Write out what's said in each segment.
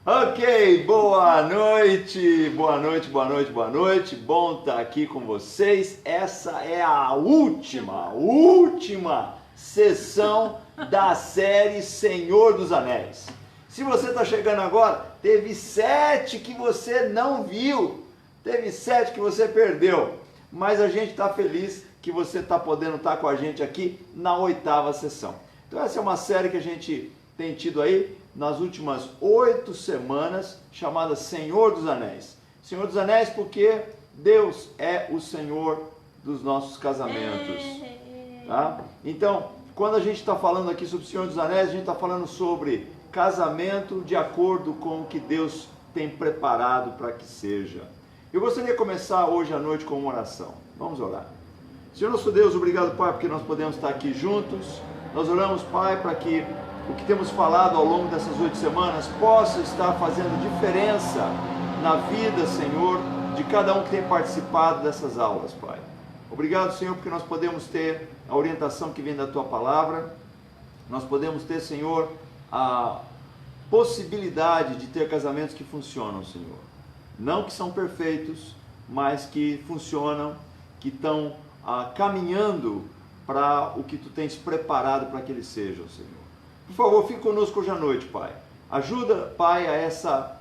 Ok, boa noite, boa noite, boa noite, boa noite. Bom estar aqui com vocês. Essa é a última sessão da série Senhor dos Anéis. Se você está chegando agora, teve 7 que você não viu, teve 7 que você perdeu, mas a gente está feliz que você está podendo estar com a gente aqui na 8ª sessão. Então essa é uma série que a gente tem tido aí nas últimas 8 semanas, chamada Senhor dos Anéis. Senhor dos Anéis porque Deus é o Senhor dos nossos casamentos. Tá? Então, quando a gente está falando aqui sobre o Senhor dos Anéis, a gente está falando sobre casamento de acordo com o que Deus tem preparado para que seja. Eu gostaria de começar hoje à noite com uma oração. Vamos orar. Senhor nosso Deus, obrigado, Pai, porque nós podemos estar aqui juntos. Nós oramos, Pai, para que o que temos falado ao longo dessas 8 semanas possa estar fazendo diferença na vida, Senhor, de cada um que tem participado dessas aulas, Pai. Obrigado, Senhor, porque nós podemos ter a orientação que vem da Tua Palavra. Nós podemos ter, Senhor, a possibilidade de ter casamentos que funcionam, Senhor. Não que são perfeitos, mas que funcionam, que estão caminhando para o que Tu tens preparado para que eles sejam, Senhor. Por favor, fique conosco hoje à noite, Pai. Ajuda, Pai, a essa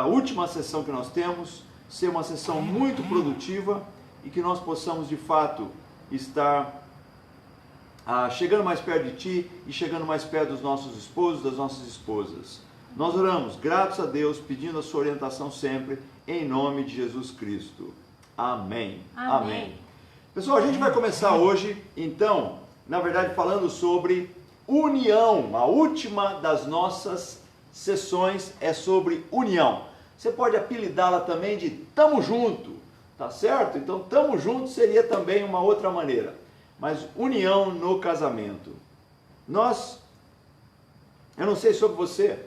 última sessão que nós temos ser uma sessão muito produtiva e que nós possamos, de fato, estar chegando mais perto de Ti e chegando mais perto dos nossos esposos, das nossas esposas. Nós oramos, gratos a Deus, pedindo a Sua orientação sempre, em nome de Jesus Cristo. Amém. Amém. Pessoal, a gente vai começar hoje, então, na verdade, falando sobre união. A última das nossas sessões é sobre união. Você pode apelidá-la também de tamo junto, tá certo? Então, tamo junto seria também uma outra maneira. Mas união no casamento. Eu não sei sobre você,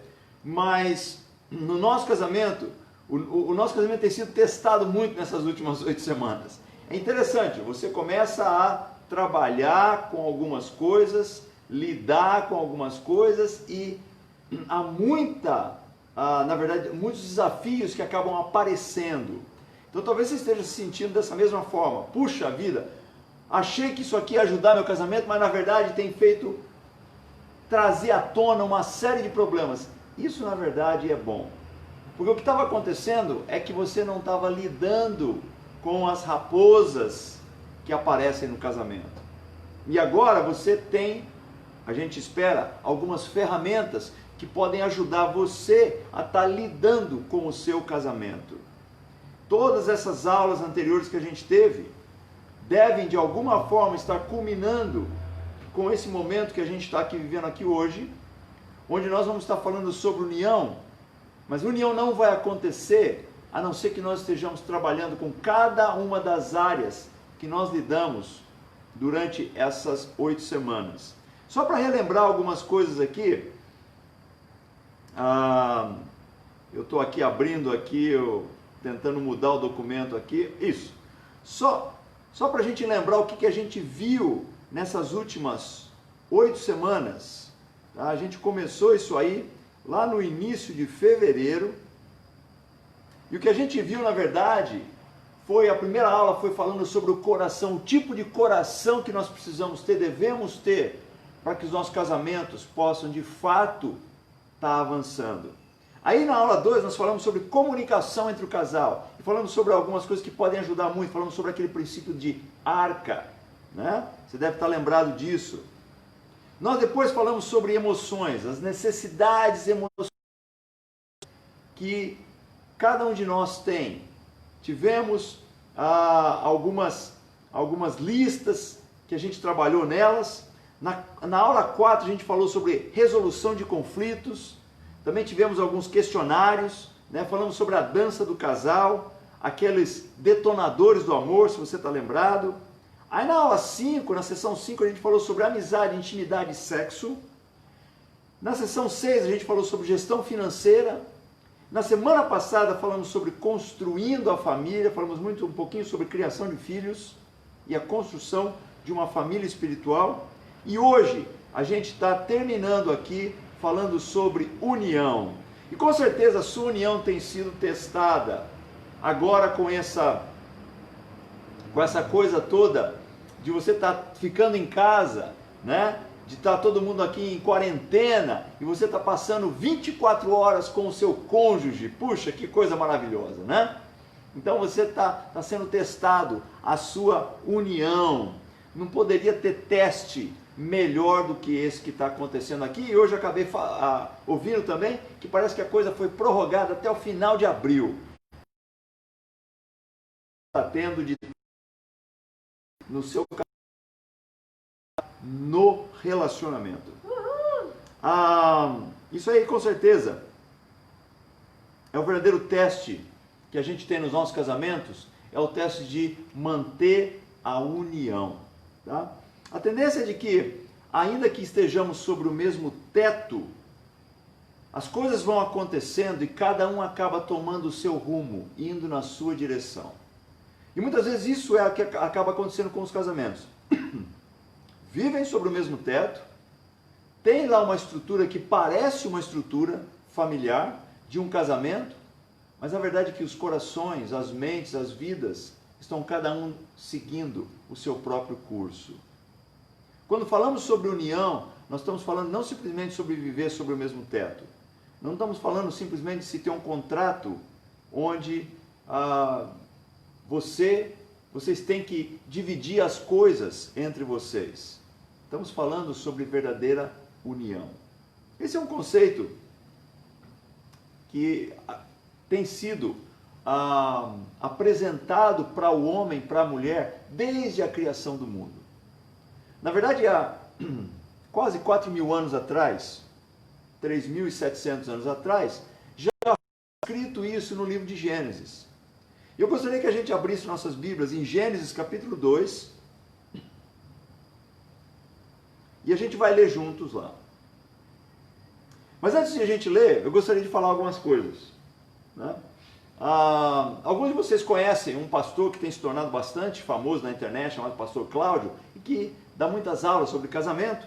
mas no nosso casamento, o nosso casamento tem sido testado muito nessas últimas 8 semanas. É interessante, você começa a trabalhar com algumas coisas, lidar com algumas coisas e há na verdade, muitos desafios que acabam aparecendo. Então talvez você esteja se sentindo dessa mesma forma. Puxa vida, achei que isso aqui ia ajudar meu casamento, mas na verdade tem feito trazer à tona uma série de problemas. Isso na verdade é bom. Porque o que estava acontecendo é que você não estava lidando com as raposas que aparecem no casamento. E agora você tem, a gente espera, algumas ferramentas que podem ajudar você a estar lidando com o seu casamento. Todas essas aulas anteriores que a gente teve devem de alguma forma estar culminando com esse momento que a gente está aqui vivendo aqui hoje, onde nós vamos estar falando sobre união, mas união não vai acontecer a não ser que nós estejamos trabalhando com cada uma das áreas que nós lidamos durante essas 8 semanas. Só para relembrar algumas coisas aqui, eu estou aqui abrindo aqui, tentando mudar o documento aqui, isso. Só para a gente lembrar o que a gente viu nessas últimas 8 semanas. Tá? A gente começou isso aí lá no início de fevereiro. E o que a gente viu, na verdade, a primeira aula foi falando sobre o coração, o tipo de coração que nós precisamos ter, devemos ter, para que os nossos casamentos possam, de fato, estar avançando. Aí na aula 2 nós falamos sobre comunicação entre o casal, e falamos sobre algumas coisas que podem ajudar muito, falamos sobre aquele princípio de arca, né? Você deve estar lembrado disso. Nós depois falamos sobre emoções, as necessidades emocionais que cada um de nós tem. Tivemos algumas listas que a gente trabalhou nelas. Na aula 4 a gente falou sobre resolução de conflitos. Também tivemos alguns questionários, né? Falamos sobre a dança do casal, aqueles detonadores do amor, se você está lembrado. Aí na aula 5, na sessão 5, a gente falou sobre amizade, intimidade e sexo. Na sessão 6 a gente falou sobre gestão financeira. Na semana passada falamos sobre construindo a família, falamos um pouquinho sobre criação de filhos e a construção de uma família espiritual. E hoje a gente está terminando aqui falando sobre união. E com certeza a sua união tem sido testada agora com essa coisa toda de você estar ficando em casa, né? De estar todo mundo aqui em quarentena e você está passando 24 horas com o seu cônjuge. Puxa, que coisa maravilhosa, né? Então você está sendo testado, a sua união. Não poderia ter teste melhor do que esse que está acontecendo aqui. E hoje eu acabei ouvindo também que parece que a coisa foi prorrogada até o final de abril. Está tendo de no seu no relacionamento. Isso aí com certeza é o verdadeiro teste que a gente tem nos nossos casamentos, é o teste de manter a união. Tá? A tendência é de que, ainda que estejamos sobre o mesmo teto, as coisas vão acontecendo e cada um acaba tomando o seu rumo, indo na sua direção. E muitas vezes isso é o que acaba acontecendo com os casamentos. Vivem sobre o mesmo teto, tem lá uma estrutura que parece uma estrutura familiar de um casamento, mas a verdade é que os corações, as mentes, as vidas estão cada um seguindo o seu próprio curso. Quando falamos sobre união, nós estamos falando não simplesmente sobre viver sobre o mesmo teto. Não estamos falando simplesmente de se ter um contrato onde vocês têm que dividir as coisas entre vocês. Estamos falando sobre verdadeira união. Esse é um conceito que tem sido apresentado para o homem, para a mulher, desde a criação do mundo. Na verdade, há quase 4.000 anos atrás, 3.700 anos atrás, já foi escrito isso no livro de Gênesis. Eu gostaria que a gente abrisse nossas Bíblias em Gênesis capítulo 2, e a gente vai ler juntos lá. Mas antes de a gente ler, eu gostaria de falar algumas coisas. Né? Alguns de vocês conhecem um pastor que tem se tornado bastante famoso na internet, chamado Pastor Cláudio, e que dá muitas aulas sobre casamento.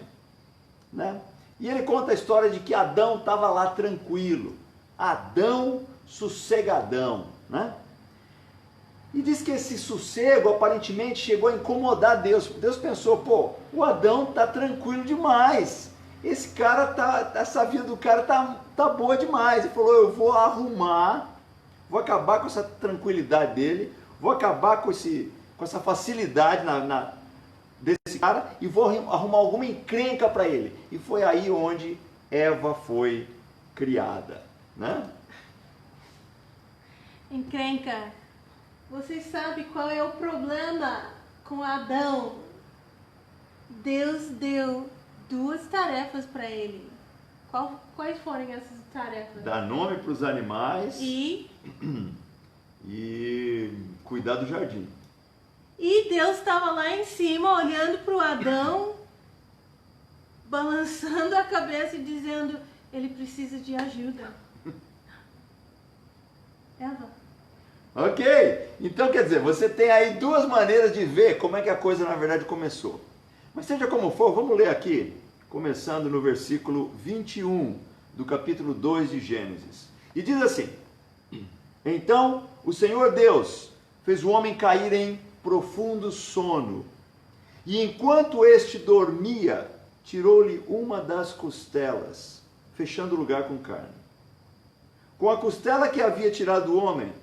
Né? E ele conta a história de que Adão estava lá tranquilo, Adão sossegadão. Né? E diz que esse sossego aparentemente chegou a incomodar Deus. Deus pensou, pô, o Adão está tranquilo demais. Esse cara essa vida do cara tá boa demais. Ele falou, eu vou arrumar, vou acabar com essa tranquilidade dele, vou acabar com essa facilidade desse cara e vou arrumar alguma encrenca para ele. E foi aí onde Eva foi criada, né? Encrenca. Vocês sabem qual é o problema com Adão? Deus deu 2 tarefas para ele. Quais foram essas tarefas? Dar nome para os animais e cuidar do jardim. E Deus estava lá em cima olhando para o Adão, balançando a cabeça e dizendo, ele precisa de ajuda. Eva. Ok, então quer dizer, você tem aí 2 maneiras de ver como é que a coisa na verdade começou. Mas seja como for, vamos ler aqui, começando no versículo 21 do capítulo 2 de Gênesis. E diz assim, então o Senhor Deus fez o homem cair em profundo sono, e enquanto este dormia, tirou-lhe uma das costelas, fechando o lugar com carne. Com a costela que havia tirado do homem,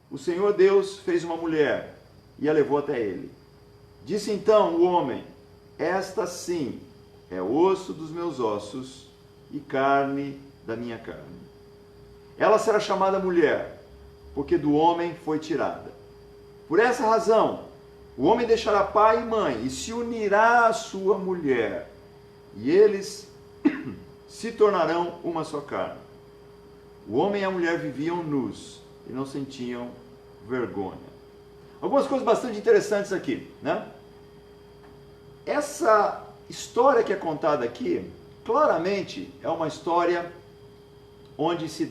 o Senhor Deus fez uma mulher e a levou até ele. Disse então o homem, esta sim é osso dos meus ossos e carne da minha carne. Ela será chamada mulher, porque do homem foi tirada. Por essa razão, o homem deixará pai e mãe e se unirá à sua mulher, e eles se tornarão uma só carne. O homem e a mulher viviam nus e não sentiam vergonha. Algumas coisas bastante interessantes aqui, né? Essa história que é contada aqui, claramente é uma história onde se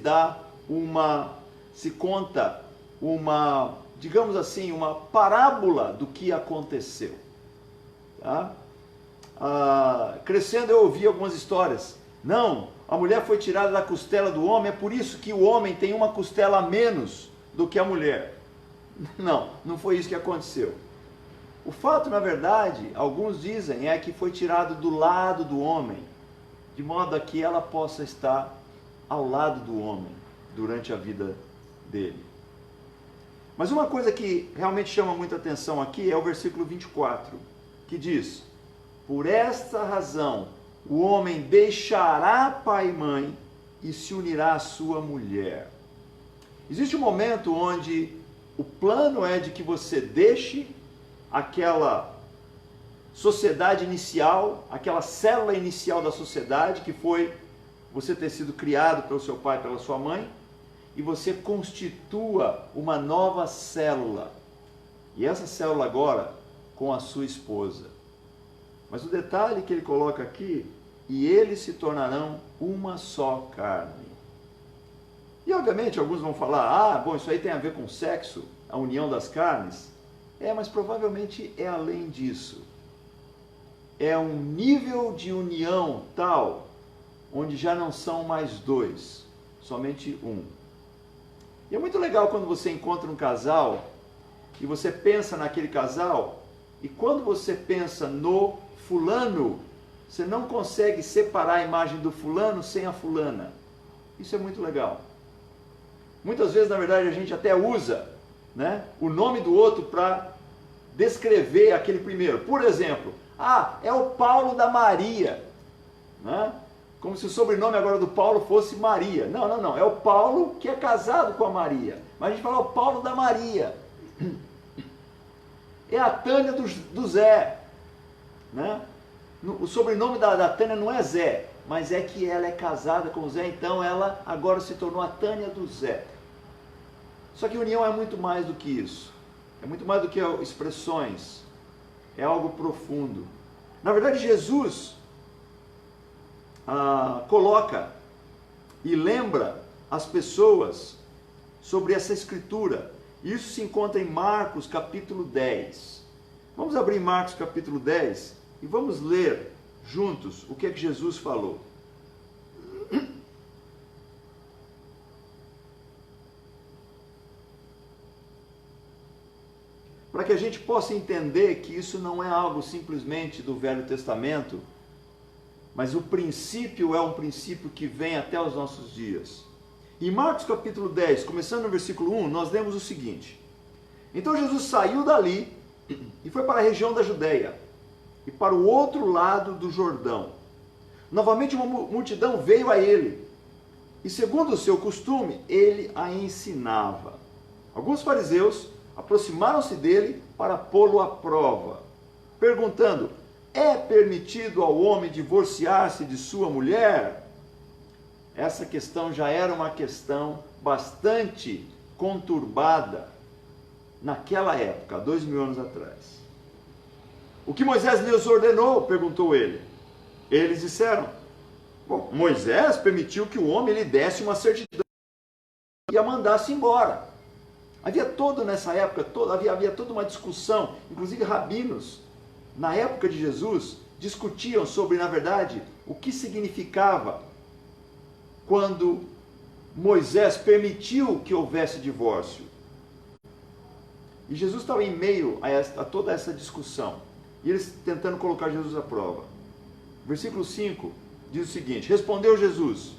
conta uma, digamos assim, uma parábola do que aconteceu. Tá? Crescendo eu ouvi algumas histórias. Não, a mulher foi tirada da costela do homem, é por isso que o homem tem uma costela a menos do que a mulher. Não, não foi isso que aconteceu. O fato, na verdade, alguns dizem, é que foi tirado do lado do homem, de modo a que ela possa estar ao lado do homem durante a vida dele. Mas uma coisa que realmente chama muita atenção aqui é o versículo 24, que diz: por esta razão o homem deixará pai e mãe e se unirá à sua mulher. Existe um momento onde o plano é de que você deixe aquela sociedade inicial, aquela célula inicial da sociedade, que foi você ter sido criado pelo seu pai e pela sua mãe, e você constitua uma nova célula. E essa célula agora com a sua esposa. Mas o detalhe que ele coloca aqui, e eles se tornarão uma só carne. E obviamente alguns vão falar, bom, isso aí tem a ver com sexo, a união das carnes. Mas provavelmente é além disso. É um nível de união tal, onde já não são mais dois, somente um. E é muito legal quando você encontra um casal, e você pensa naquele casal, e quando você pensa no fulano, você não consegue separar a imagem do fulano sem a fulana. Isso é muito legal. Muitas vezes, na verdade, a gente até usa, né, o nome do outro para descrever aquele primeiro. Por exemplo, é o Paulo da Maria, né? Como se o sobrenome agora do Paulo fosse Maria. Não, é o Paulo que é casado com a Maria. Mas a gente fala o Paulo da Maria. É a Tânia do Zé, né? O sobrenome da Tânia não é Zé, mas é que ela é casada com o Zé, então ela agora se tornou a Tânia do Zé. Só que união é muito mais do que isso. É muito mais do que expressões. É algo profundo. Na verdade, Jesus coloca e lembra as pessoas sobre essa escritura. Isso se encontra em Marcos capítulo 10. Vamos abrir Marcos capítulo 10 e vamos ler juntos o que é que Jesus falou. Para que a gente possa entender que isso não é algo simplesmente do Velho Testamento, mas o princípio é um princípio que vem até os nossos dias. Em Marcos capítulo 10, começando no versículo 1, nós lemos o seguinte: então Jesus saiu dali e foi para a região da Judéia e para o outro lado do Jordão. Novamente uma multidão veio a ele e, segundo o seu costume, ele a ensinava. Alguns fariseus aproximaram-se dele para pô-lo à prova, perguntando: é permitido ao homem divorciar-se de sua mulher? Essa questão já era uma questão bastante conturbada naquela época, há 2000 anos atrás. O que Moisés lhes ordenou? Perguntou ele. Eles disseram: bom, Moisés permitiu que o homem lhe desse uma certidão e a mandasse embora. Havia nessa época, havia toda uma discussão, inclusive rabinos, na época de Jesus, discutiam sobre, na verdade, o que significava quando Moisés permitiu que houvesse divórcio. E Jesus estava em meio a toda essa discussão, e eles tentando colocar Jesus à prova. Versículo 5 diz o seguinte: respondeu Jesus: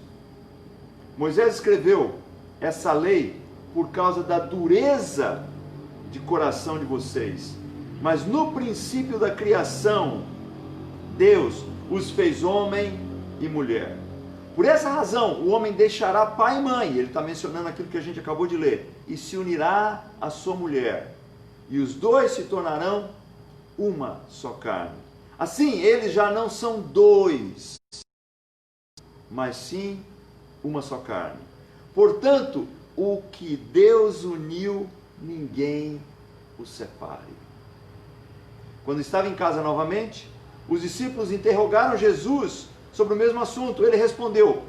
Moisés escreveu essa lei por causa da dureza de coração de vocês, mas no princípio da criação, Deus os fez homem e mulher. Por essa razão, o homem deixará pai e mãe, ele está mencionando aquilo que a gente acabou de ler, e se unirá à sua mulher, e os dois se tornarão uma só carne. Assim, eles já não são dois, mas sim uma só carne. Portanto, o que Deus uniu, ninguém o separe. Quando estava em casa novamente, os discípulos interrogaram Jesus sobre o mesmo assunto. Ele respondeu: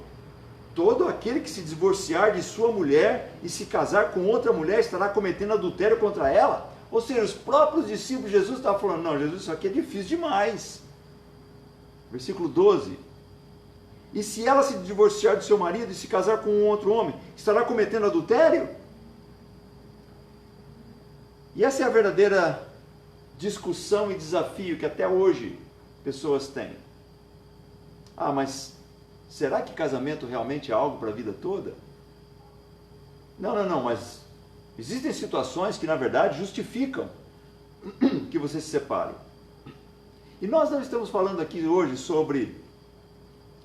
todo aquele que se divorciar de sua mulher e se casar com outra mulher estará cometendo adultério contra ela. Ou seja, os próprios discípulos de Jesus estavam falando: não, Jesus, isso aqui é difícil demais. Versículo 12. E se ela se divorciar do seu marido e se casar com um outro homem, estará cometendo adultério? E essa é a verdadeira discussão e desafio que até hoje pessoas têm. Ah, mas será que casamento realmente é algo para a vida toda? Não, mas existem situações que na verdade justificam que você se separe. E nós não estamos falando aqui hoje sobre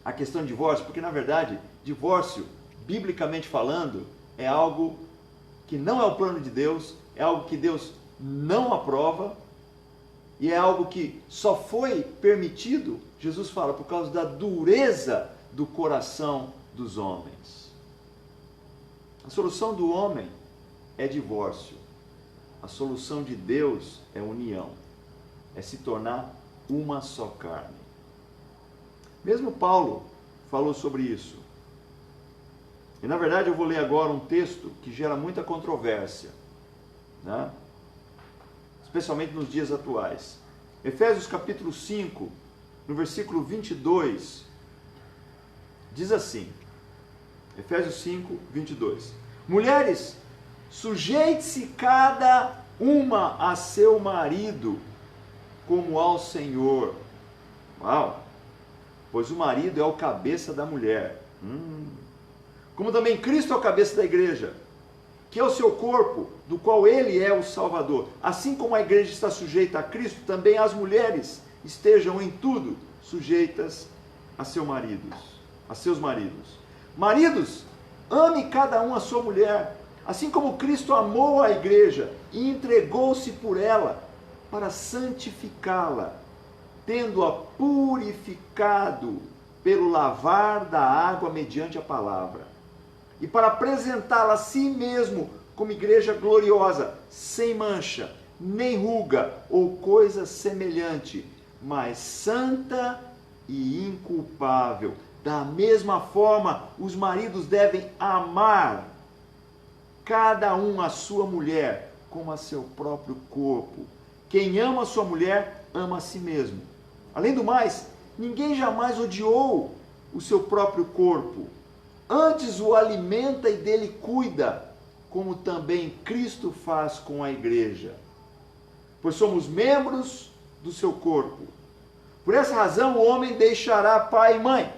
a questão de divórcio, porque na verdade, divórcio, biblicamente falando, é algo que não é o plano de Deus, é algo que Deus não aprova, e é algo que só foi permitido, Jesus fala, por causa da dureza do coração dos homens. A solução do homem é divórcio. A solução de Deus é união. É se tornar uma só carne. Mesmo Paulo falou sobre isso. E na verdade eu vou ler agora um texto que gera muita controvérsia, né? Especialmente nos dias atuais. Efésios capítulo 5, no versículo 22, diz assim, Efésios 5, 22. Mulheres, sujeite-se cada uma a seu marido, como ao Senhor. Uau! Pois o marido é o cabeça da mulher. Como também Cristo é o cabeça da igreja, que é o seu corpo, do qual ele é o Salvador. Assim como a igreja está sujeita a Cristo, também as mulheres estejam em tudo sujeitas a seus maridos. Maridos, ame cada um a sua mulher, assim como Cristo amou a igreja e entregou-se por ela para santificá-la, tendo-a purificado pelo lavar da água mediante a palavra, e para apresentá-la a si mesmo como igreja gloriosa, sem mancha, nem ruga ou coisa semelhante, mas santa e inculpável. Da mesma forma, os maridos devem amar cada um a sua mulher como a seu próprio corpo. Quem ama a sua mulher, ama a si mesmo. Além do mais, ninguém jamais odiou o seu próprio corpo. Antes o alimenta e dele cuida, como também Cristo faz com a igreja. Pois somos membros do seu corpo. Por essa razão o homem deixará pai e mãe.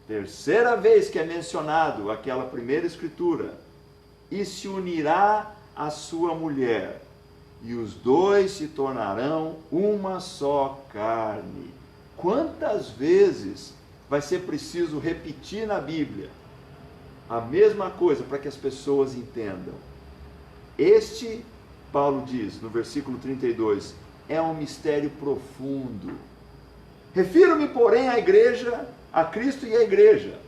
Terceira vez que é mencionado aquela primeira escritura. E se unirá à sua mulher. E os dois se tornarão uma só carne. Quantas vezes vai ser preciso repetir na Bíblia a mesma coisa para que as pessoas entendam? Este, Paulo diz no versículo 32, é um mistério profundo. Refiro-me, porém, à igreja, a Cristo e à igreja.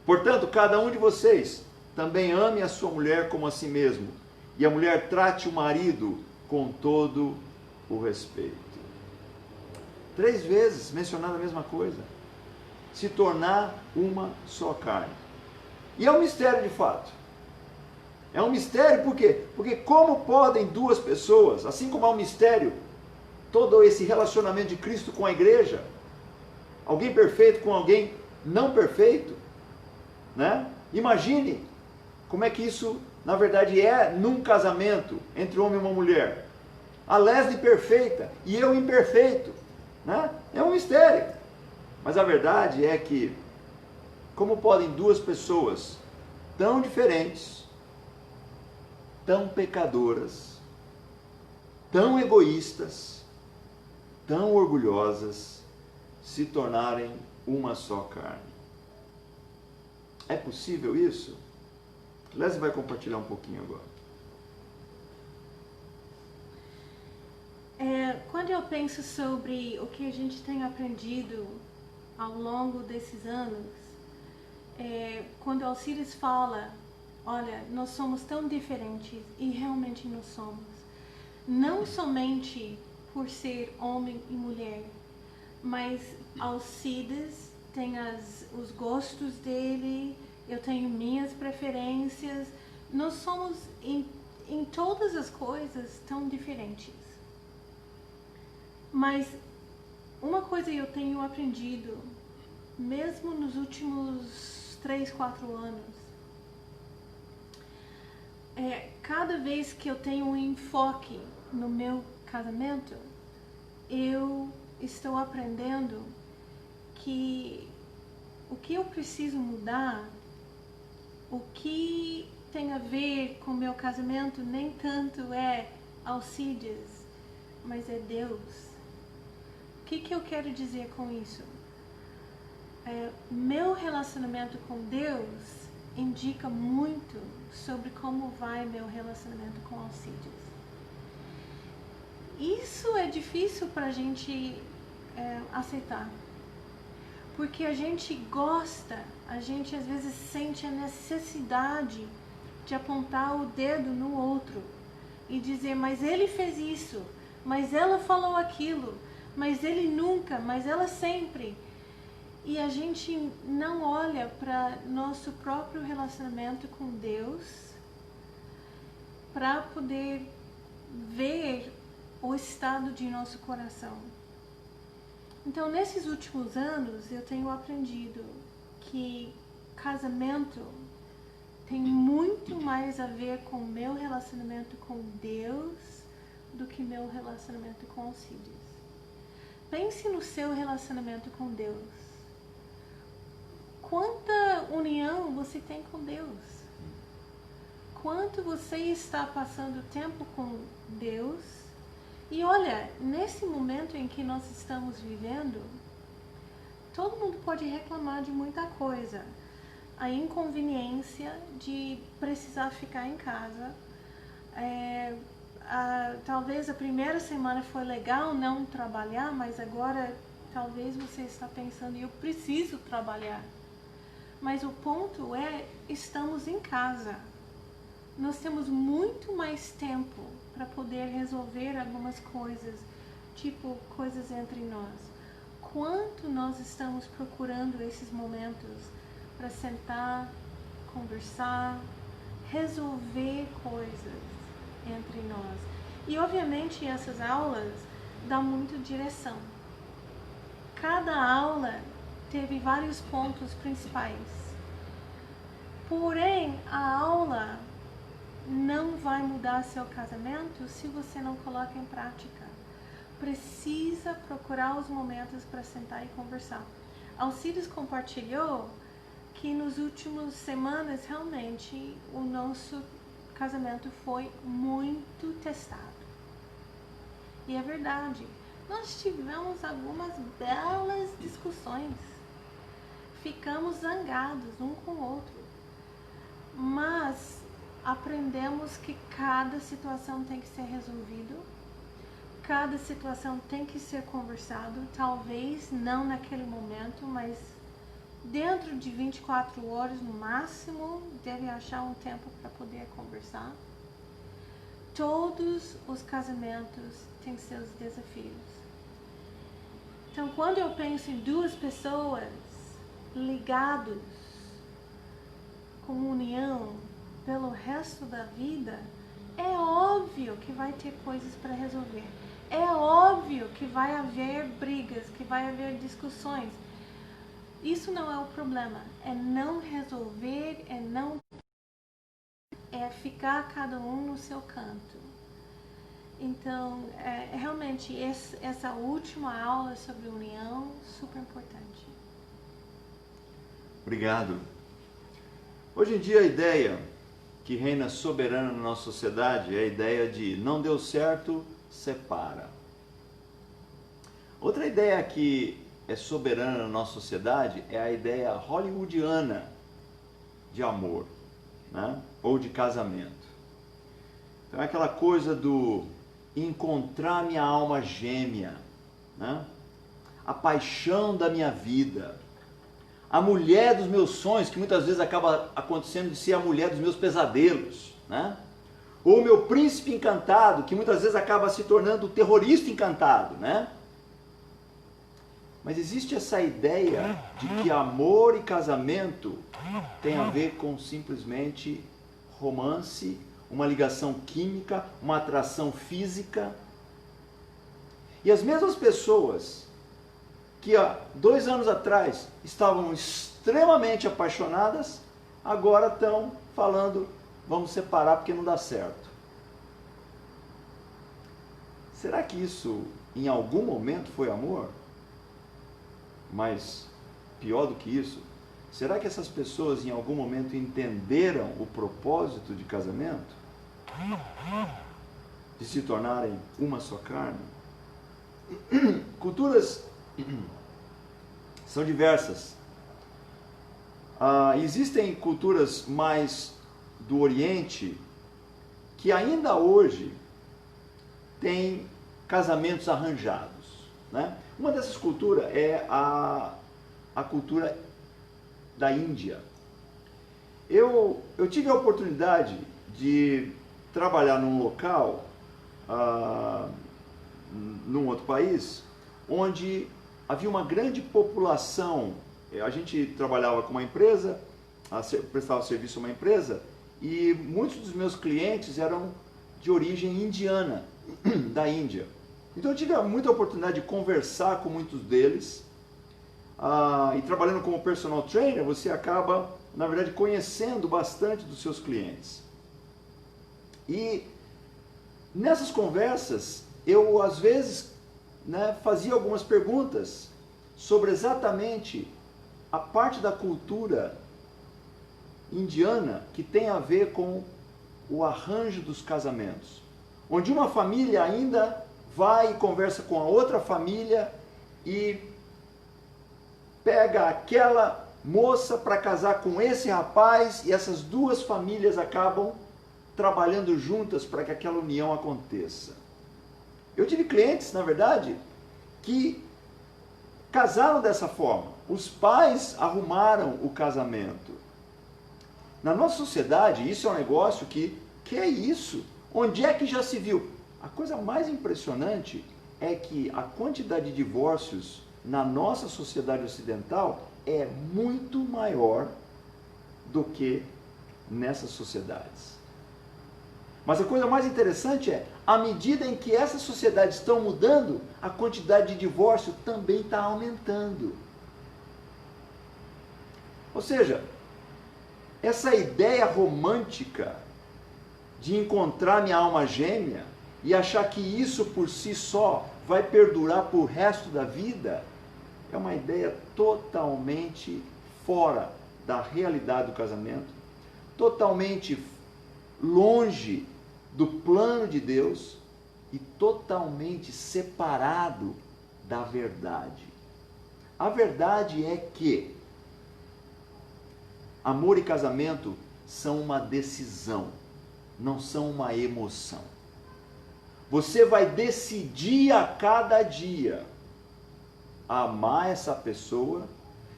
Portanto, cada um de vocês também ame a sua mulher como a si mesmo, e a mulher trate o marido com todo o respeito. 3 vezes mencionada a mesma coisa. Se tornar uma só carne. E é um mistério de fato. É um mistério por quê? Porque como podem duas pessoas, assim como é um mistério todo esse relacionamento de Cristo com a igreja, alguém perfeito com alguém não perfeito, né? Imagine como é que isso na verdade é num casamento entre um homem e uma mulher. A Leslie perfeita e eu imperfeito, né? É um mistério. Mas a verdade é que como podem duas pessoas tão diferentes, tão pecadoras, tão egoístas, tão orgulhosas, se tornarem uma só carne? É possível isso? Leslie vai compartilhar um pouquinho agora. Quando eu penso sobre o que a gente tem aprendido ao longo desses anos, quando Alcides fala, olha, nós somos tão diferentes, e realmente nós somos, não somente por ser homem e mulher, mas Alcides tem os gostos dele, eu tenho minhas preferências, nós somos em todas as coisas tão diferentes. Mas uma coisa eu tenho aprendido mesmo nos últimos 3, 4 anos. Cada vez que eu tenho um enfoque no meu casamento, eu estou aprendendo que o que eu preciso mudar, o que tem a ver com o meu casamento, nem tanto é Alcides, mas é Deus. O que eu quero dizer com isso? Meu relacionamento com Deus indica muito sobre como vai meu relacionamento com Alcides. Isso é difícil para a gente aceitar, porque a gente gosta, a gente às vezes sente a necessidade de apontar o dedo no outro e dizer, mas ele fez isso, mas ela falou aquilo, mas ele nunca, mas ela sempre. E a gente não olha para nosso próprio relacionamento com Deus para poder ver o estado de nosso coração. Então, nesses últimos anos, eu tenho aprendido que casamento tem muito mais a ver com o meu relacionamento com Deus do que meu relacionamento com Alcides. Pense no seu relacionamento com Deus. Quanta união você tem com Deus? Quanto você está passando tempo com Deus? E olha, nesse momento em que nós estamos vivendo, todo mundo pode reclamar de muita coisa. A inconveniência de precisar ficar em casa. Talvez a primeira semana foi legal não trabalhar, mas agora talvez você está pensando, eu preciso trabalhar. Mas o ponto é, estamos em casa. Nós temos muito mais tempo para poder resolver algumas coisas, tipo coisas entre nós. Quanto nós estamos procurando esses momentos para sentar, conversar, resolver coisas entre nós. E obviamente essas aulas dão muito direção. Cada aula teve vários pontos principais. Porém, a aula não vai mudar seu casamento se você não coloca em prática. Precisa procurar os momentos para sentar e conversar. Alcides compartilhou que nos últimos semanas realmente o nosso casamento foi muito testado. E é verdade. Nós tivemos algumas belas discussões. Ficamos zangados um com o outro. Mas aprendemos que cada situação tem que ser resolvida. Cada situação tem que ser conversado. Talvez não naquele momento, mas dentro de 24 horas no máximo, deve achar um tempo para poder conversar. Todos os casamentos têm seus desafios. Então, quando eu penso em duas pessoas ligadas com união pelo resto da vida, é óbvio que vai ter coisas para resolver. É óbvio que vai haver brigas, que vai haver discussões. Isso não é o problema. É não resolver, é ficar cada um no seu canto. Então, realmente, essa última aula sobre união, super importante. Obrigado. Hoje em dia a ideia que reina soberana na nossa sociedade é a ideia de não deu certo, separa. Outra ideia que é soberana na nossa sociedade é a ideia hollywoodiana de amor, né? Ou de casamento. Então é aquela coisa do encontrar minha alma gêmea, né? A paixão da minha vida, a mulher dos meus sonhos, que muitas vezes acaba acontecendo de ser a mulher dos meus pesadelos, né? Ou o meu príncipe encantado, que muitas vezes acaba se tornando o terrorista encantado, né? Mas existe essa ideia de que amor e casamento tem a ver com simplesmente romance, uma ligação química, uma atração física. E as mesmas pessoas que há 2 anos atrás estavam extremamente apaixonadas, agora estão falando, vamos separar porque não dá certo. Será que isso em algum momento foi amor? Mas pior do que isso, será que essas pessoas em algum momento entenderam o propósito de casamento? De se tornarem uma só carne? Culturas são diversas. Existem culturas mais do Oriente que ainda hoje têm casamentos arranjados, né? Uma dessas culturas é a cultura da Índia. Eu tive a oportunidade de trabalhar num local, num outro país, onde havia uma grande população. A gente trabalhava com uma empresa, prestava serviço a uma empresa, e muitos dos meus clientes eram de origem indiana, da Índia. Então eu tive muita oportunidade de conversar com muitos deles, e trabalhando como personal trainer, você acaba, na verdade, conhecendo bastante dos seus clientes. E nessas conversas, eu às vezes, né, fazia algumas perguntas sobre exatamente a parte da cultura indiana que tem a ver com o arranjo dos casamentos, onde uma família ainda vai e conversa com a outra família e pega aquela moça para casar com esse rapaz, e essas duas famílias acabam trabalhando juntas para que aquela união aconteça. Eu tive clientes, na verdade, que casaram dessa forma. Os pais arrumaram o casamento. Na nossa sociedade, isso é um negócio que é isso? Onde é que já se viu? A coisa mais impressionante é que a quantidade de divórcios na nossa sociedade ocidental é muito maior do que nessas sociedades. Mas a coisa mais interessante é, à medida em que essas sociedades estão mudando, a quantidade de divórcio também está aumentando. Ou seja, essa ideia romântica de encontrar minha alma gêmea e achar que isso por si só vai perdurar por resto da vida, é uma ideia totalmente fora da realidade do casamento, totalmente longe do plano de Deus e totalmente separado da verdade. A verdade é que amor e casamento são uma decisão, não são uma emoção. Você vai decidir a cada dia amar essa pessoa,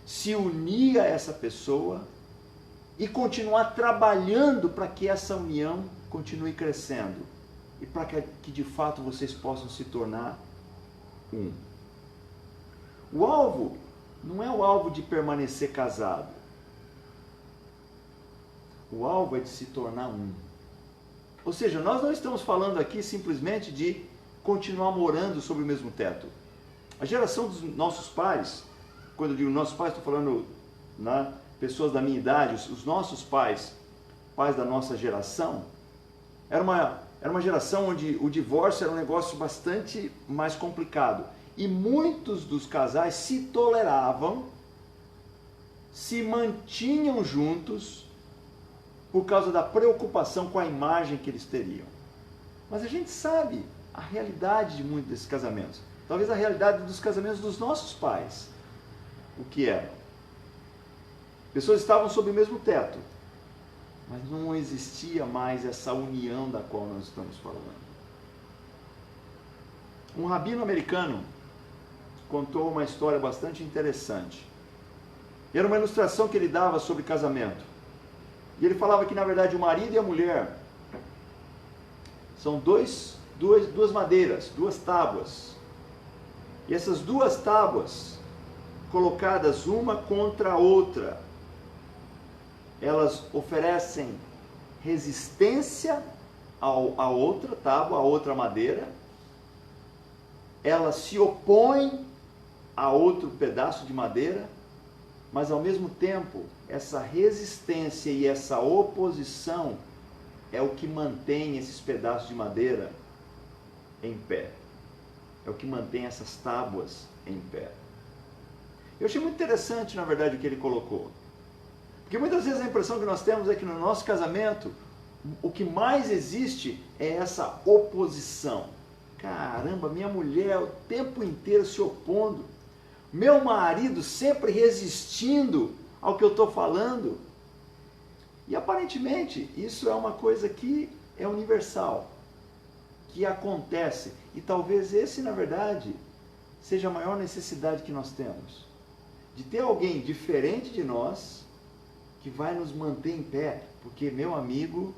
se unir a essa pessoa e continuar trabalhando para que essa união continue crescendo e para que de fato vocês possam se tornar um. O alvo não é o alvo de permanecer casado. O alvo é de se tornar um. Ou seja, nós não estamos falando aqui simplesmente de continuar morando sob o mesmo teto. A geração dos nossos pais, quando eu digo nossos pais, estou falando, né, pessoas da minha idade, os nossos pais, pais da nossa geração, era uma geração onde o divórcio era um negócio bastante mais complicado. E muitos dos casais se toleravam, se mantinham juntos, por causa da preocupação com a imagem que eles teriam. Mas a gente sabe a realidade de muitos desses casamentos. Talvez a realidade dos casamentos dos nossos pais. O que era? Pessoas estavam sob o mesmo teto, mas não existia mais essa união da qual nós estamos falando. Um rabino americano contou uma história bastante interessante. Era uma ilustração que ele dava sobre casamento. E ele falava que, na verdade, o marido e a mulher são duas madeiras, duas tábuas. E essas duas tábuas, colocadas uma contra a outra, elas oferecem resistência à outra tábua, à outra madeira. Elas se opõem a outro pedaço de madeira, mas ao mesmo tempo, essa resistência e essa oposição é o que mantém esses pedaços de madeira em pé. É o que mantém essas tábuas em pé. Eu achei muito interessante, na verdade, o que ele colocou. Porque muitas vezes a impressão que nós temos é que no nosso casamento, o que mais existe é essa oposição. Caramba, minha mulher o tempo inteiro se opondo. Meu marido sempre resistindo ao que eu estou falando. E aparentemente isso é uma coisa que é universal, que acontece. E talvez esse, na verdade, seja a maior necessidade que nós temos. De ter alguém diferente de nós, que vai nos manter em pé. Porque, meu amigo,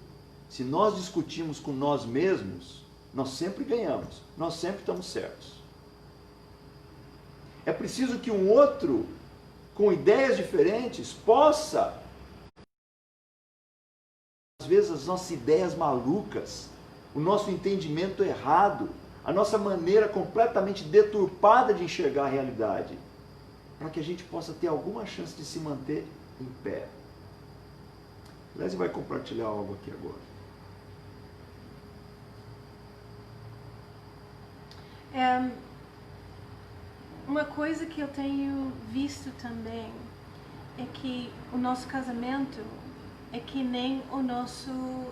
se nós discutirmos com nós mesmos, nós sempre ganhamos, nós sempre estamos certos. É preciso que um outro, com ideias diferentes, possa, às vezes, as nossas ideias malucas, o nosso entendimento errado, a nossa maneira completamente deturpada de enxergar a realidade, para que a gente possa ter alguma chance de se manter em pé. Leslie vai compartilhar algo aqui agora. Uma coisa que eu tenho visto também é que o nosso casamento é que nem o nosso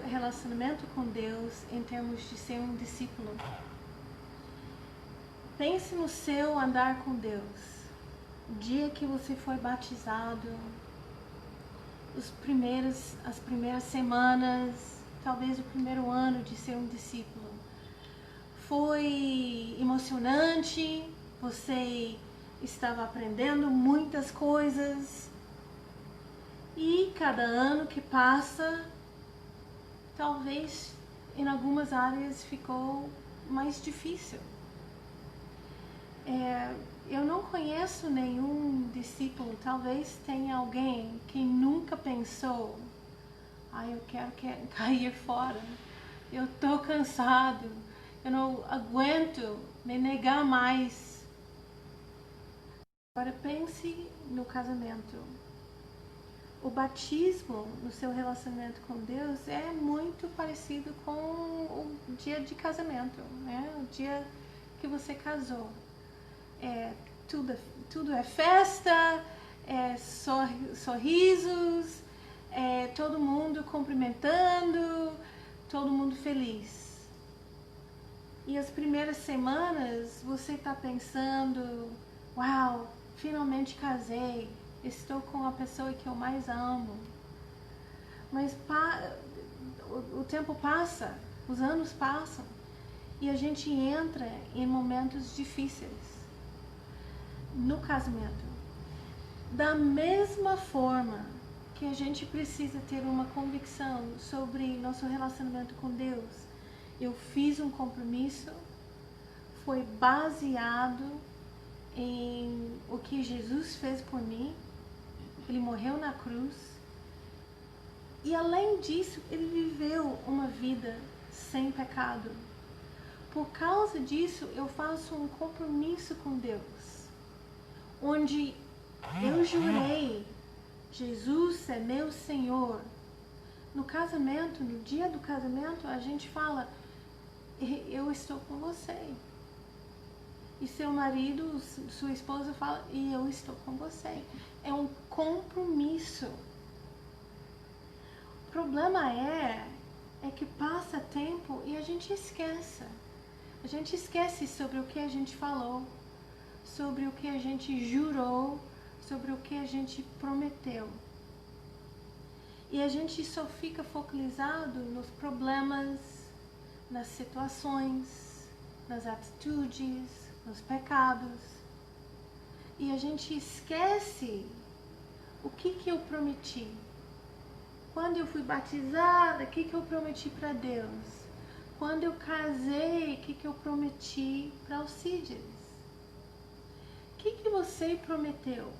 relacionamento com Deus em termos de ser um discípulo. Pense no seu andar com Deus. O dia que você foi batizado, as primeiras semanas, talvez o primeiro ano de ser um discípulo. Foi emocionante, você estava aprendendo muitas coisas. E cada ano que passa, talvez em algumas áreas ficou mais difícil. Eu não conheço nenhum discípulo, talvez tenha alguém que nunca pensou, eu quero cair fora, eu estou cansado, eu não aguento me negar mais. Agora pense no casamento. O batismo no seu relacionamento com Deus é muito parecido com o dia de casamento, né? O dia que você casou. Tudo é festa, sorrisos, todo mundo cumprimentando, todo mundo feliz. E as primeiras semanas você está pensando, uau, finalmente casei, estou com a pessoa que eu mais amo. Mas o tempo passa, os anos passam e a gente entra em momentos difíceis no casamento. Da mesma forma que a gente precisa ter uma convicção sobre nosso relacionamento com Deus, eu fiz um compromisso, foi baseado em o que Jesus fez por mim. Ele morreu na cruz e além disso ele viveu uma vida sem pecado. Por causa disso eu faço um compromisso com Deus, onde eu jurei, Jesus é meu Senhor. No casamento, no dia do casamento, a gente fala, eu estou com você. E seu marido, sua esposa fala, e eu estou com você. É um compromisso. O problema é que passa tempo e a gente esquece. A gente esquece sobre o que a gente falou, sobre o que a gente jurou, sobre o que a gente prometeu. E a gente só fica focalizado nos problemas, nas situações, nas atitudes, nos pecados. E a gente esquece o que eu prometi. Quando eu fui batizada, o que eu prometi para Deus? Quando eu casei, o que eu prometi para Alcides? O que você prometeu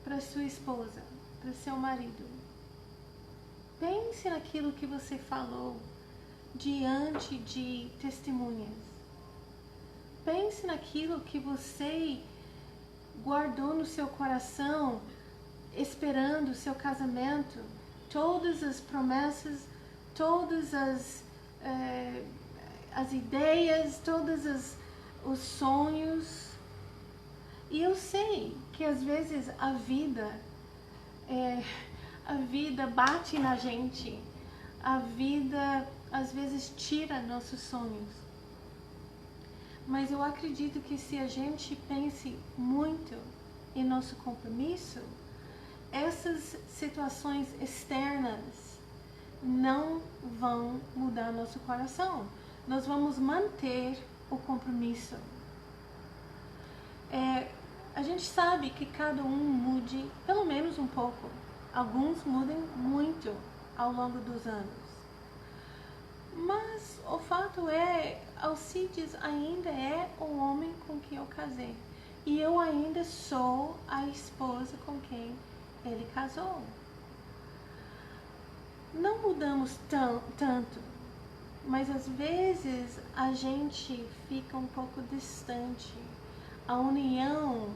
para sua esposa, para seu marido? Pense naquilo que você falou diante de testemunhas. Pense naquilo que você guardou no seu coração, esperando o seu casamento, todas as promessas, todas as ideias, os sonhos. E eu sei que às vezes a vida bate na gente, a vida às vezes tira nossos sonhos. Mas eu acredito que se a gente pense muito em nosso compromisso, essas situações externas não vão mudar nosso coração. Nós vamos manter o compromisso. A gente sabe que cada um mude pelo menos um pouco. Alguns mudam muito ao longo dos anos. Mas o fato é, Alcides ainda é o homem com quem eu casei. E eu ainda sou a esposa com quem ele casou. Não mudamos tanto, mas às vezes a gente fica um pouco distante. A união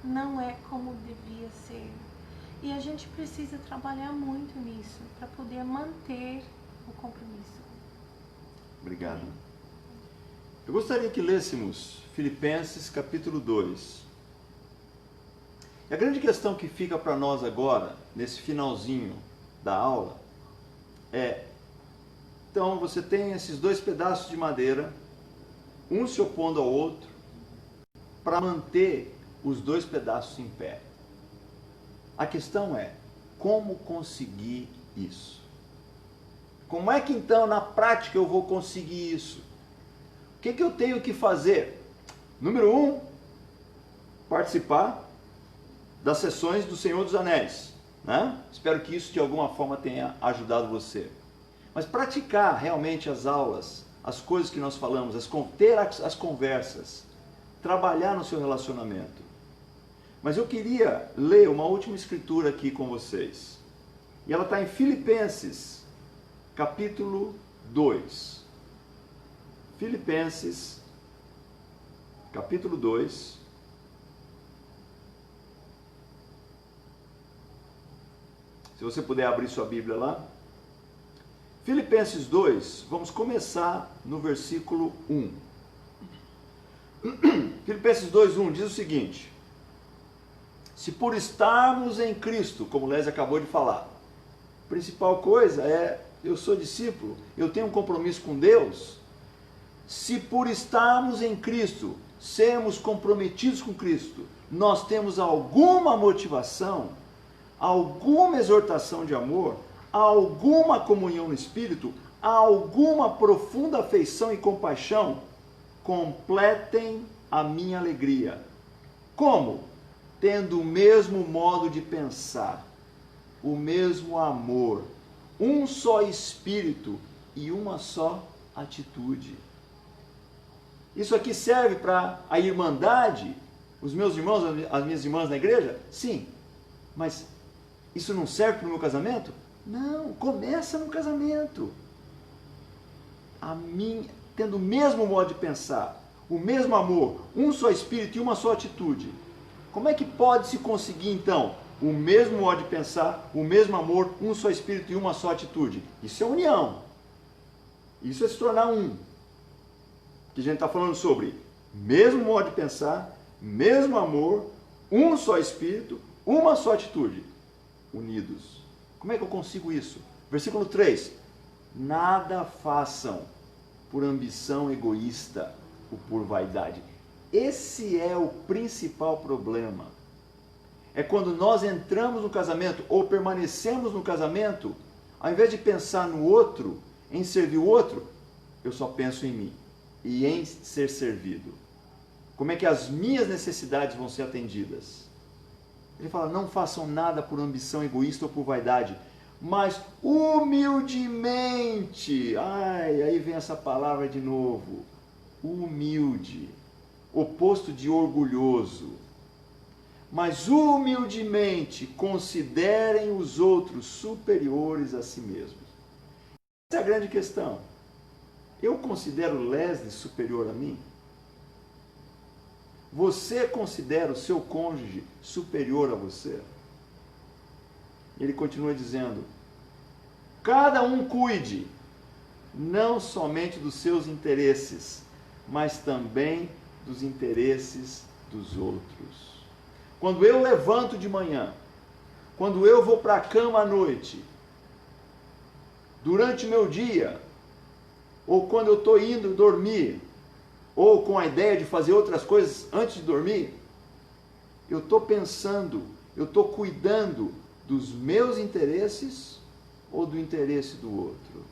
não é como devia ser. E a gente precisa trabalhar muito nisso para poder manter o compromisso. Obrigado. Eu gostaria que lêssemos Filipenses capítulo 2. E a grande questão que fica para nós agora, nesse finalzinho da aula, então você tem esses dois pedaços de madeira, um se opondo ao outro, para manter os dois pedaços em pé. A questão é, como conseguir isso? Como é que então na prática eu vou conseguir isso? O que eu tenho que fazer? Número 1, participar das sessões do Senhor dos Anéis, né? Espero que isso de alguma forma tenha ajudado você. Mas praticar realmente as aulas, as coisas que nós falamos, ter as conversas, trabalhar no seu relacionamento. Mas eu queria ler uma última escritura aqui com vocês. E ela está em Filipenses, capítulo 2. Filipenses, capítulo 2. Se você puder abrir sua Bíblia lá. Filipenses 2, vamos começar no versículo 1. Filipenses 2:1 diz o seguinte: se por estarmos em Cristo, como Lésia acabou de falar, a principal coisa é, eu sou discípulo, eu tenho um compromisso com Deus. Se por estarmos em Cristo, sermos comprometidos com Cristo, nós temos alguma motivação, alguma exortação de amor, alguma comunhão no Espírito, alguma profunda afeição e compaixão, completem a minha alegria. Como? Tendo o mesmo modo de pensar, o mesmo amor, um só espírito e uma só atitude. Isso aqui serve para a irmandade, os meus irmãos, as minhas irmãs na igreja? Sim. Mas isso não serve para o meu casamento? Não, começa no casamento. Tendo o mesmo modo de pensar, o mesmo amor, um só espírito e uma só atitude. Como é que pode se conseguir então o mesmo modo de pensar, o mesmo amor, um só espírito e uma só atitude? Isso é união. Isso é se tornar um. Que a gente está falando sobre mesmo modo de pensar, mesmo amor, um só espírito, uma só atitude. Unidos. Como é que eu consigo isso? Versículo 3. Nada façam por ambição egoísta ou por vaidade. Esse é o principal problema. É quando nós entramos no casamento ou permanecemos no casamento, ao invés de pensar no outro, em servir o outro, eu só penso em mim e em ser servido. Como é que as minhas necessidades vão ser atendidas? Ele fala, não façam nada por ambição egoísta ou por vaidade, mas humildemente. Aí vem essa palavra de novo. Humilde. Oposto de orgulhoso. Mas humildemente considerem os outros superiores a si mesmos. Essa é a grande questão. Eu considero Leslie superior a mim? Você considera o seu cônjuge superior a você? Ele continua dizendo: cada um cuide não somente dos seus interesses, mas também dos interesses dos outros. Quando eu levanto de manhã, quando eu vou para a cama à noite, durante o meu dia, ou quando eu estou indo dormir, ou com a ideia de fazer outras coisas antes de dormir, eu estou pensando, eu estou cuidando dos meus interesses ou do interesse do outro?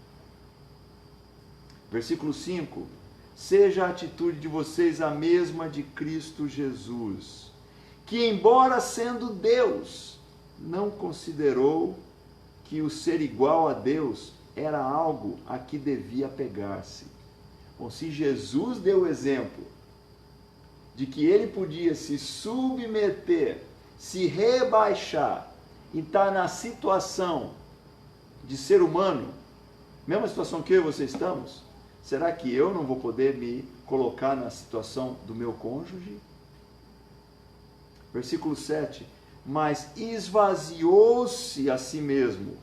Versículo 5: seja a atitude de vocês a mesma de Cristo Jesus, que embora sendo Deus, não considerou que o ser igual a Deus era algo a que devia apegar-se. Bom, se Jesus deu o exemplo de que ele podia se submeter, se rebaixar e estar na situação de ser humano, mesma situação que eu e você estamos, será que eu não vou poder me colocar na situação do meu cônjuge? Versículo 7: mas esvaziou-se a si mesmo,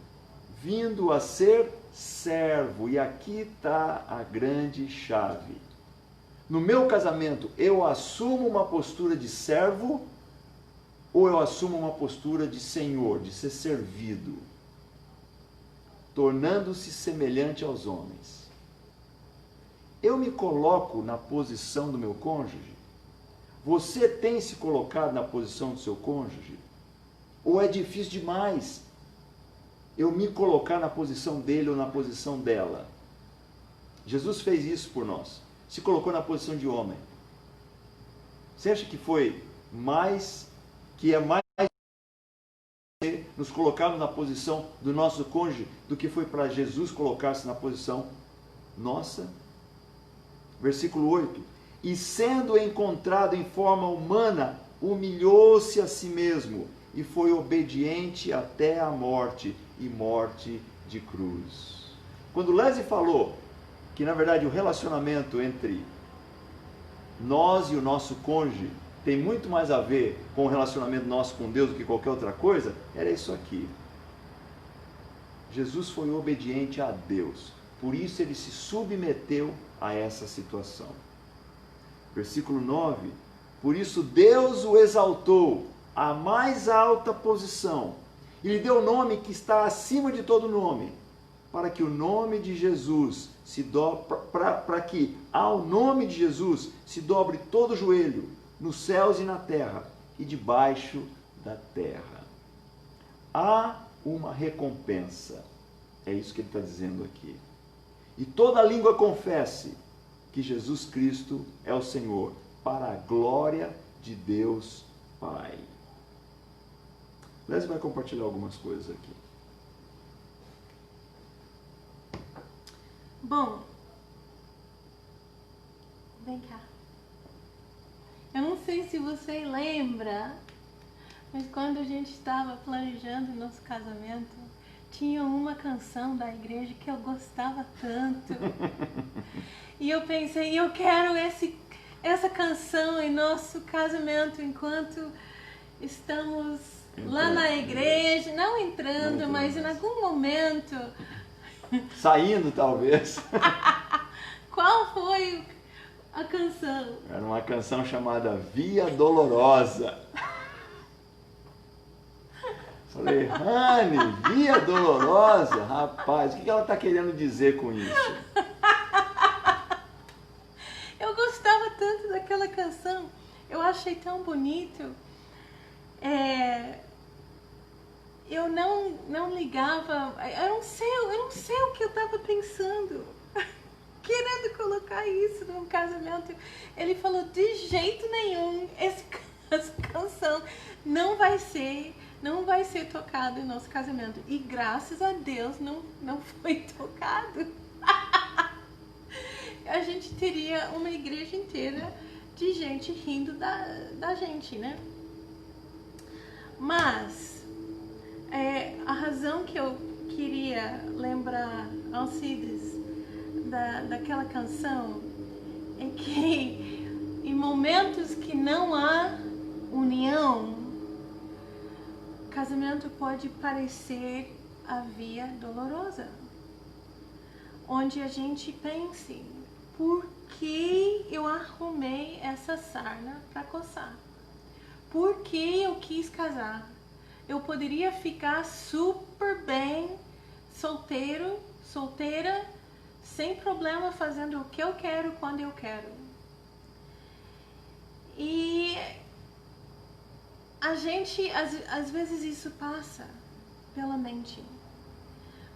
vindo a ser servo. E aqui está a grande chave. No meu casamento, eu assumo uma postura de servo ou eu assumo uma postura de senhor, de ser servido, tornando-se semelhante aos homens? Eu me coloco na posição do meu cônjuge? Você tem se colocado na posição do seu cônjuge? Ou é difícil demais eu me colocar na posição dele ou na posição dela? Jesus fez isso por nós. Se colocou na posição de homem. Você acha que foi mais, que é mais nos colocarmos na posição do nosso cônjuge do que foi para Jesus colocar-se na posição nossa? Versículo 8: e sendo encontrado em forma humana, humilhou-se a si mesmo e foi obediente até a morte, e morte de cruz. Quando Leslie falou que na verdade o relacionamento entre nós e o nosso cônjuge tem muito mais a ver com o relacionamento nosso com Deus do que qualquer outra coisa, era isso aqui. Jesus foi obediente a Deus, por isso ele se submeteu a essa situação. Versículo 9: por isso Deus o exaltou à mais alta posição e lhe deu o nome que está acima de todo nome, para que o nome de Jesus se dobre, para que ao nome de Jesus se dobre todo o joelho, nos céus e na terra e debaixo da terra. Há uma recompensa, é isso que ele está dizendo aqui. E toda língua confesse que Jesus Cristo é o Senhor, para a glória de Deus Pai. Leslie vai compartilhar algumas coisas aqui. Bom, vem cá. Eu não sei se você lembra, mas quando a gente estava planejando o nosso casamento, tinha uma canção da igreja que eu gostava tanto. E eu pensei, eu quero essa canção em nosso casamento enquanto estamos lá na igreja, não entrando, mas em algum momento. Saindo, talvez. Qual foi a canção? Era uma canção chamada Via Dolorosa. Falei, Rani, Via Dolorosa? Rapaz, o que ela está querendo dizer com isso? Eu gostava tanto daquela canção. Eu achei tão bonito. Eu não ligava. Eu não sei o que eu estava pensando. Querendo colocar isso num casamento. Ele falou, de jeito nenhum, essa canção não vai ser tocado em nosso casamento. E graças a Deus não foi tocado. A gente teria uma igreja inteira de gente rindo da gente, né? Mas a razão que eu queria lembrar Alcides daquela canção é que em momentos que não há união, casamento pode parecer a via dolorosa, onde a gente pense, por que eu arrumei essa sarna para coçar? Por que eu quis casar? Eu poderia ficar super bem solteiro, solteira, sem problema, fazendo o que eu quero, quando eu quero. E a gente, às vezes isso passa pela mente,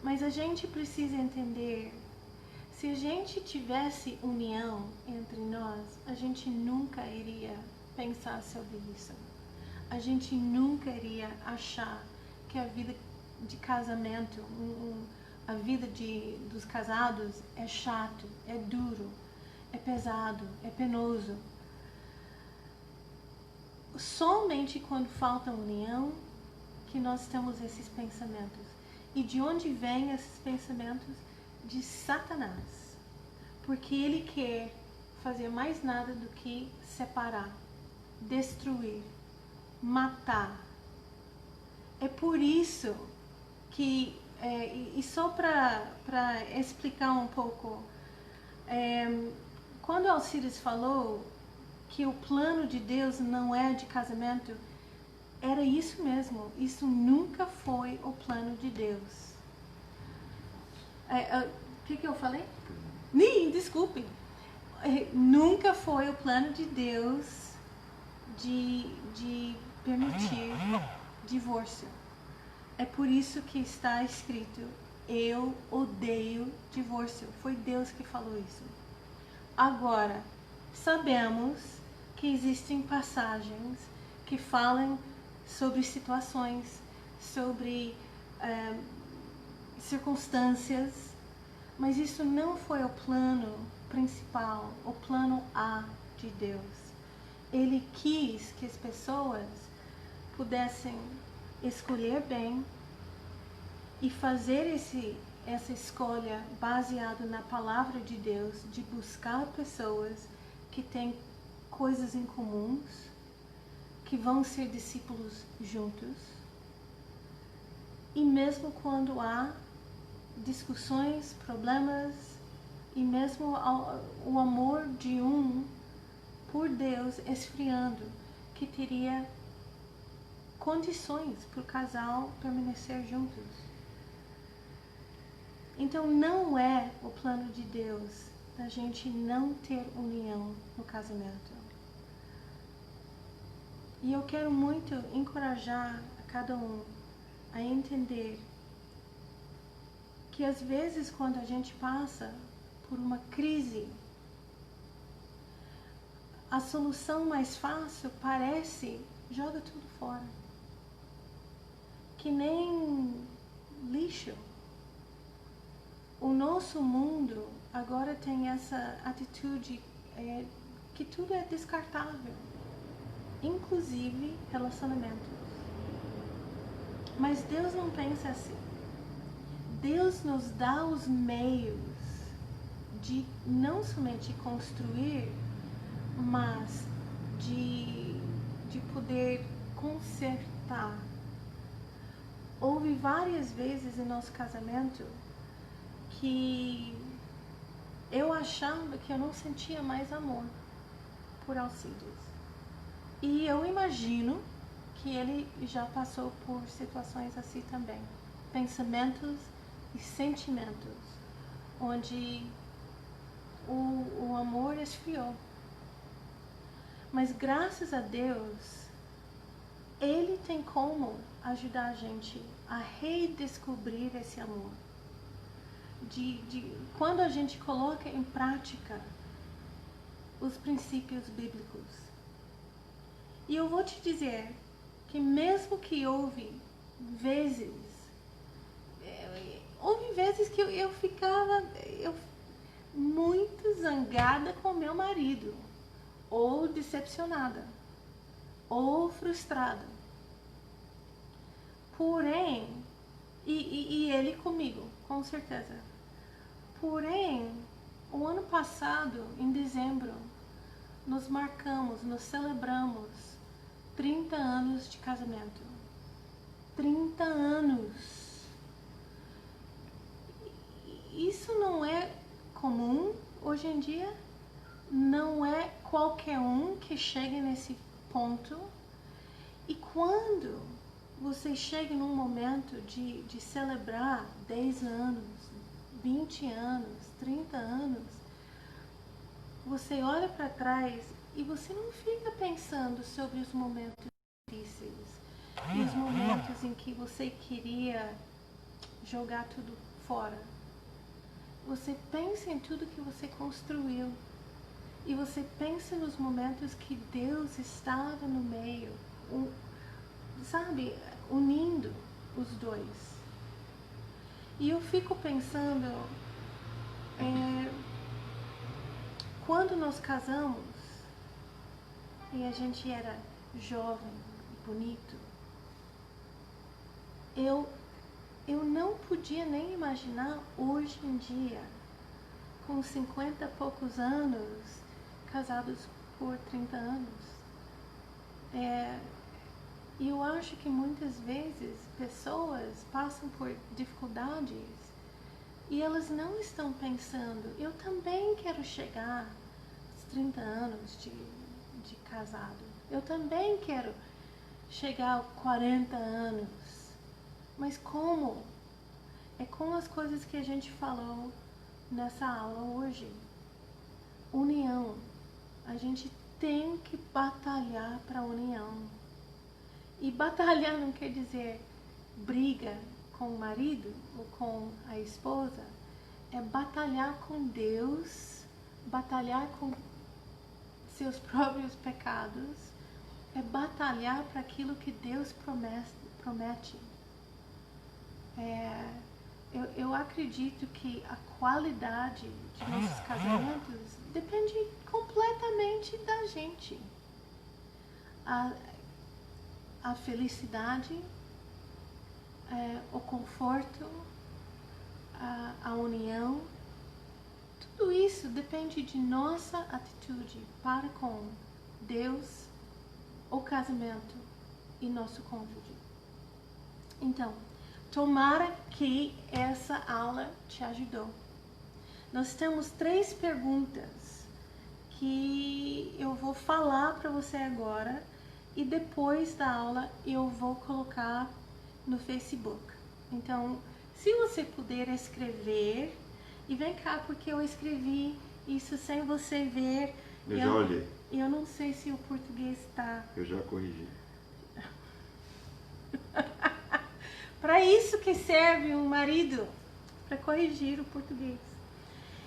mas a gente precisa entender, se a gente tivesse união entre nós, a gente nunca iria pensar sobre isso. A gente nunca iria achar que a vida de casamento, a vida dos casados é chato, é duro, é pesado, é penoso. Somente quando falta união que nós temos esses pensamentos. E de onde vêm esses pensamentos? De Satanás. Porque ele quer fazer mais nada do que separar, destruir, matar. É por isso que, e só para explicar um pouco, quando Alcides falou que o plano de Deus não é de casamento, era isso mesmo. Isso nunca foi o plano de Deus. O que eu falei? Desculpe. Nunca foi o plano de Deus de permitir divórcio. É por isso que está escrito, eu odeio divórcio. Foi Deus que falou isso. Agora, sabemos que existem passagens que falam sobre situações, sobre circunstâncias, mas isso não foi o plano principal, o plano A de Deus. Ele quis que as pessoas pudessem escolher bem e fazer essa escolha baseada na palavra de Deus, de buscar pessoas que têm coisas em comuns, que vão ser discípulos juntos. E mesmo quando há discussões, problemas, e mesmo o amor de um por Deus esfriando, que teria condições para o casal permanecer juntos. Então não é o plano de Deus da gente não ter união no casamento. E eu quero muito encorajar a cada um a entender que às vezes quando a gente passa por uma crise, a solução mais fácil parece joga tudo fora. Que nem lixo. O nosso mundo agora tem essa atitude que tudo é descartável, inclusive relacionamentos. Mas Deus não pensa assim. Deus nos dá os meios de não somente construir, mas de poder consertar. Houve várias vezes em nosso casamento que eu achava que eu não sentia mais amor por Alcides. E eu imagino que ele já passou por situações assim também. Pensamentos e sentimentos, onde o amor esfriou. Mas graças a Deus, Ele tem como ajudar a gente a redescobrir esse amor. Quando a gente coloca em prática os princípios bíblicos. E eu vou te dizer que mesmo que houve vezes que eu ficava muito zangada com meu marido, ou decepcionada, ou frustrada. Porém, e ele comigo, com certeza. Porém, o ano passado, em dezembro, nós marcamos, nós celebramos 30 anos de casamento. 30 anos. Isso não é comum hoje em dia. Não é qualquer um que chega nesse ponto. E quando você chega num momento de celebrar 10 anos, 20 anos, 30 anos, você olha para trás e você não fica pensando sobre os momentos difíceis e os momentos em que você queria jogar tudo fora. Você pensa em tudo que você construiu e você pensa nos momentos que Deus estava no meio, sabe, unindo os dois. E eu fico pensando, quando nós casamos e a gente era jovem, bonito, eu não podia nem imaginar hoje em dia, com 50 e poucos anos, casados por 30 anos. E eu acho que muitas vezes pessoas passam por dificuldades e elas não estão pensando, eu também quero chegar aos 30 anos de casado. Eu também quero chegar aos 40 anos. Mas como? É com as coisas que a gente falou nessa aula hoje. União. A gente tem que batalhar para a união. E batalhar não quer dizer briga com o marido ou com a esposa. É batalhar com Deus, batalhar com seus próprios pecados. É batalhar para aquilo que Deus promete. Eu acredito que a qualidade de nossos casamentos depende completamente da gente. A felicidade, o conforto, a união, tudo isso depende de nossa atitude para com Deus, o casamento e nosso cônjuge. Então, tomara que essa aula te ajudou. Nós temos 3 perguntas que eu vou falar para você agora e depois da aula eu vou colocar no Facebook. Então, se você puder escrever, e vem cá porque eu escrevi isso sem você ver. Eu já olhei. Eu não sei se o português está... Eu já corrigi. Para isso que serve um marido, para corrigir o português.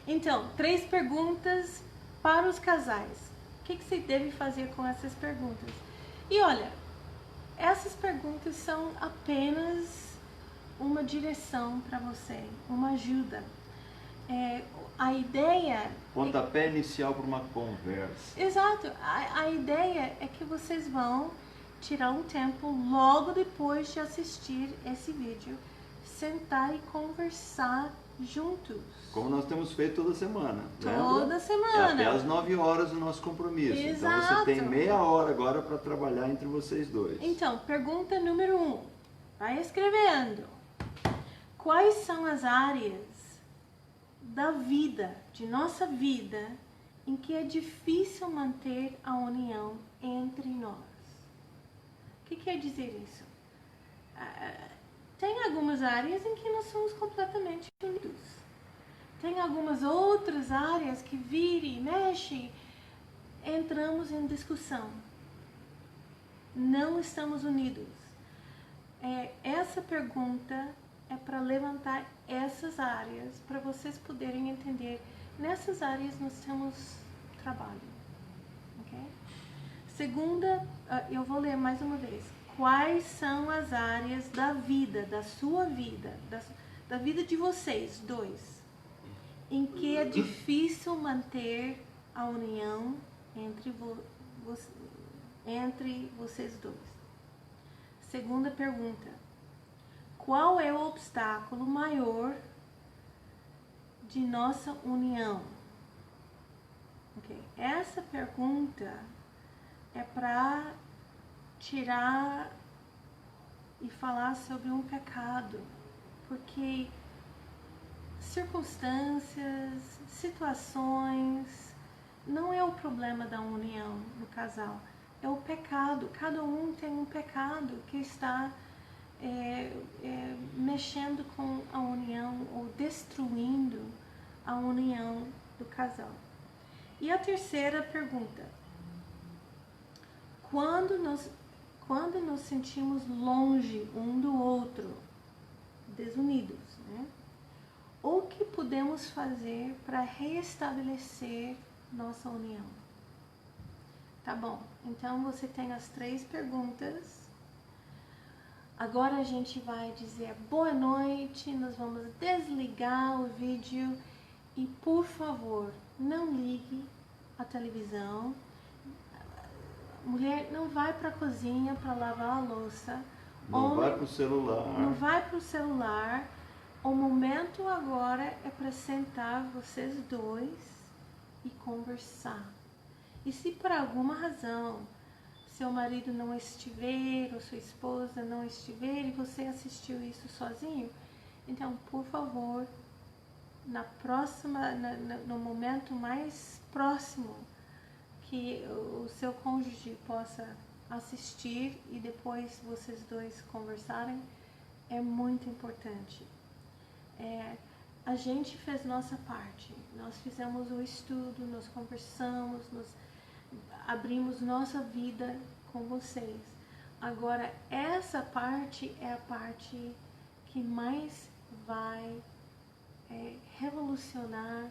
Então, 3 perguntas para os casais. O que você deve fazer com essas perguntas? E olha, essas perguntas são apenas uma direção para você, uma ajuda. A ideia... Pontapé inicial para uma conversa. Exato. A ideia é que vocês vão tirar um tempo logo depois de assistir esse vídeo, sentar e conversar juntos. Como nós temos feito toda semana. Toda lembra? semana. É até às 9 horas o nosso compromisso. Exato. Então você tem meia hora agora para trabalhar entre vocês dois. Então, pergunta número 1. Vai escrevendo. Quais são as áreas da vida, de nossa vida, em que é difícil manter a união entre nós? O que quer dizer isso? Tem algumas áreas em que nós somos completamente unidos. Tem algumas outras áreas que vira e mexe, entramos em discussão. Não estamos unidos. Essa pergunta é para levantar essas áreas, para vocês poderem entender. Nessas áreas nós temos trabalho. Okay? Segunda, eu vou ler mais uma vez. Quais são as áreas da vida, da sua vida, da vida de vocês dois, em que é difícil manter a união entre vocês dois? Segunda pergunta. Qual é o obstáculo maior de nossa união? Ok. Essa pergunta é para tirar e falar sobre um pecado, porque circunstâncias, situações, não é o problema da união do casal, é o pecado. Cada um tem um pecado que está mexendo com a união ou destruindo a união do casal. E a terceira pergunta: quando nos sentimos longe um do outro, desunidos, né? O que podemos fazer para reestabelecer nossa união? Tá bom, então você tem as 3 perguntas. Agora a gente vai dizer boa noite, nós vamos desligar o vídeo e, por favor, não ligue a televisão. Mulher, não vai para a cozinha para lavar a louça. Não vai para o celular. Não vai para o celular. O momento agora é para sentar vocês dois e conversar. E se por alguma razão seu marido não estiver ou sua esposa não estiver e você assistiu isso sozinho, então, por favor, no momento mais próximo que o seu cônjuge possa assistir e depois vocês dois conversarem, é muito importante. A gente fez nossa parte, nós fizemos o estudo, nós conversamos, nós abrimos nossa vida com vocês. Agora, essa parte é a parte que mais vai revolucionar,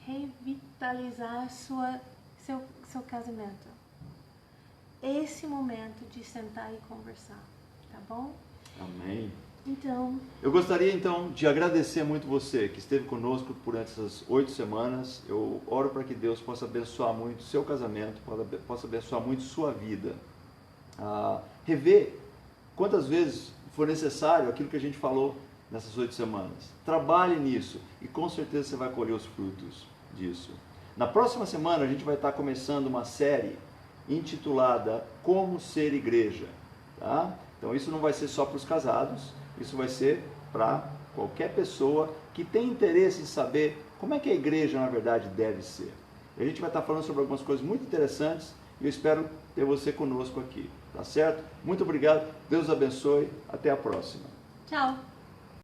revitalizar seu casamento. Esse momento de sentar e conversar, tá bom? Amém. Então, eu gostaria então de agradecer muito você que esteve conosco por essas 8 semanas. Eu oro para que Deus possa abençoar muito seu casamento, possa abençoar muito sua vida. Rever quantas vezes for necessário aquilo que a gente falou nessas 8 semanas. Trabalhe nisso e com certeza você vai colher os frutos disso. Na próxima semana a gente vai estar começando uma série intitulada Como Ser Igreja. Tá? Então isso não vai ser só para os casados, isso vai ser para qualquer pessoa que tem interesse em saber como é que a igreja na verdade deve ser. E a gente vai estar falando sobre algumas coisas muito interessantes e eu espero ter você conosco aqui, tá certo? Muito obrigado, Deus abençoe, até a próxima. tchau!